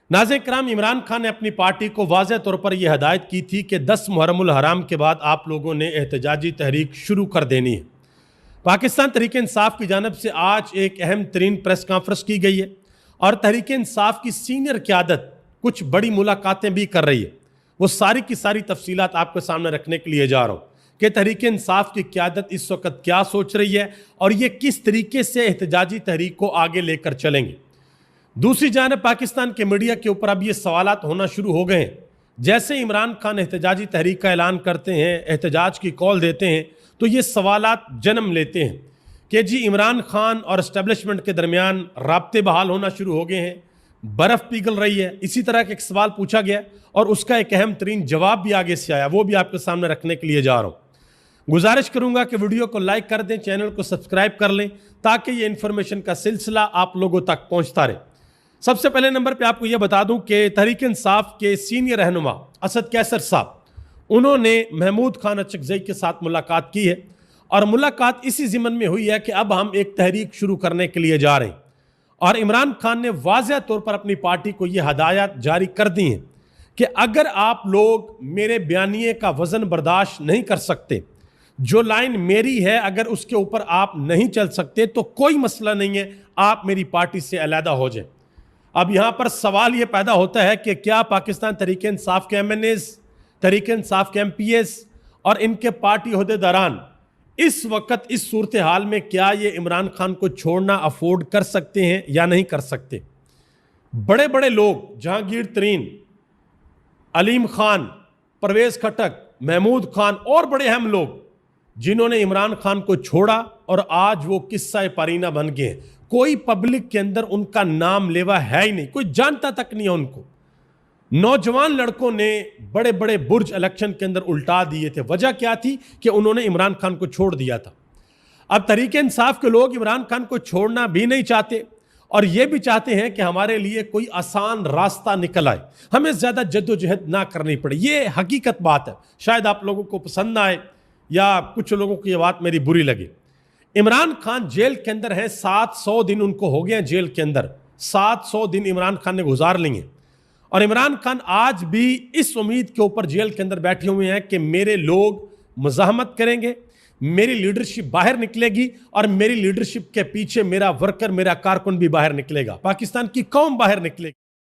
नाज़रीन किराम, इमरान खान ने अपनी पार्टी को वाज़ेह तौर पर यह हदायत की थी कि 10 मुहर्रमुल हराम के बाद आप लोगों ने एहतजाजी तहरीक शुरू कर देनी है। पाकिस्तान तहरीक इंसाफ की जानब से आज एक अहम तरीन प्रेस कॉन्फ्रेंस की गई है और तहरीक इंसाफ की सीनियर क़यादत कुछ बड़ी मुलाकातें भी कर रही है। वो सारी की सारी तफसीलात आपके सामने रखने के लिए जा रहा हूँ कि तहरीक इंसाफ की क़यादत इस वक्त क्या सोच रही है और ये किस तरीके से एहतजाजी तहरीक को आगे लेकर चलेंगे। दूसरी जानब पाकिस्तान के मीडिया के ऊपर अब ये सवालात होना शुरू हो गए हैं। जैसे इमरान खान एहतजाजी तहरीक का ऐलान करते हैं, एहतजाज की कॉल देते हैं, तो ये सवालात जन्म लेते हैं कि जी इमरान खान और इस्टेब्लिशमेंट के दरमियान राब्ते बहाल होना शुरू हो गए हैं, बर्फ़ पिघल रही है। इसी तरह का एक सवाल पूछा गया और उसका एक अहम तरीन जवाब भी आगे से आया, वो भी आपके सामने रखने के लिए जा रहा हूँ। गुजारिश करूँगा कि वीडियो को लाइक कर दें, चैनल को सब्सक्राइब कर लें ताकि ये इन्फॉर्मेशन का सिलसिला आप लोगों तक पहुँचता रहे। सबसे पहले नंबर पे आपको यह बता दूं कि तहरीक इंसाफ के सीनियर रहनुमा असद कैसर साहब, उन्होंने महमूद खान अचकज़ई के साथ मुलाकात की है और मुलाकात इसी ज़िम्मन में हुई है कि अब हम एक तहरीक शुरू करने के लिए जा रहे हैं। और इमरान खान ने वाज़ेह तौर पर अपनी पार्टी को यह हदायत जारी कर दी हैं कि अगर आप लोग मेरे बयानिए का वज़न बर्दाश्त नहीं कर सकते, जो लाइन मेरी है अगर उसके ऊपर आप नहीं चल सकते तो कोई मसला नहीं है, आप मेरी पार्टी से अलहदा हो जाए। अब यहाँ पर सवाल ये पैदा होता है कि क्या पाकिस्तान तहरीक इंसाफ के MNAs, तहरीक इंसाफ के MPs और इनके पार्टी ओहदेदारान इस वक्त इस सूरत हाल में क्या ये इमरान खान को छोड़ना अफोर्ड कर सकते हैं या नहीं कर सकते। बड़े बड़े लोग जहांगीर तरीन, अलीम खान, परवेज़ खटक, महमूद खान और बड़े अहम लोग जिन्होंने इमरान खान को छोड़ा और आज वो किस्सा पारीना बन गए हैं। कोई पब्लिक के अंदर उनका नाम लेवा है ही नहीं, कोई जानता तक नहीं है उनको। नौजवान लड़कों ने बड़े बड़े बुर्ज इलेक्शन के अंदर उल्टा दिए थे। वजह क्या थी कि उन्होंने इमरान खान को छोड़ दिया था। अब तहरीक इंसाफ के लोग इमरान खान को छोड़ना भी नहीं चाहते और ये भी चाहते हैं कि हमारे लिए कोई आसान रास्ता निकल आए, हमें ज़्यादा जद्दोजहद ना करनी पड़े। ये हकीकत बात है, शायद आप लोगों को पसंद ना आए या कुछ लोगों को ये बात मेरी बुरी लगे। इमरान खान जेल के अंदर है, 700 दिन उनको हो गए हैं जेल के अंदर। 700 दिन इमरान खान ने गुजार लिए और इमरान खान आज भी इस उम्मीद के ऊपर जेल के अंदर बैठे हुए हैं कि मेरे लोग मुज़ाहमत करेंगे, मेरी लीडरशिप बाहर निकलेगी और मेरी लीडरशिप के पीछे मेरा वर्कर, मेरा कारकुन भी बाहर निकलेगा, पाकिस्तान की कौम बाहर निकलेगी।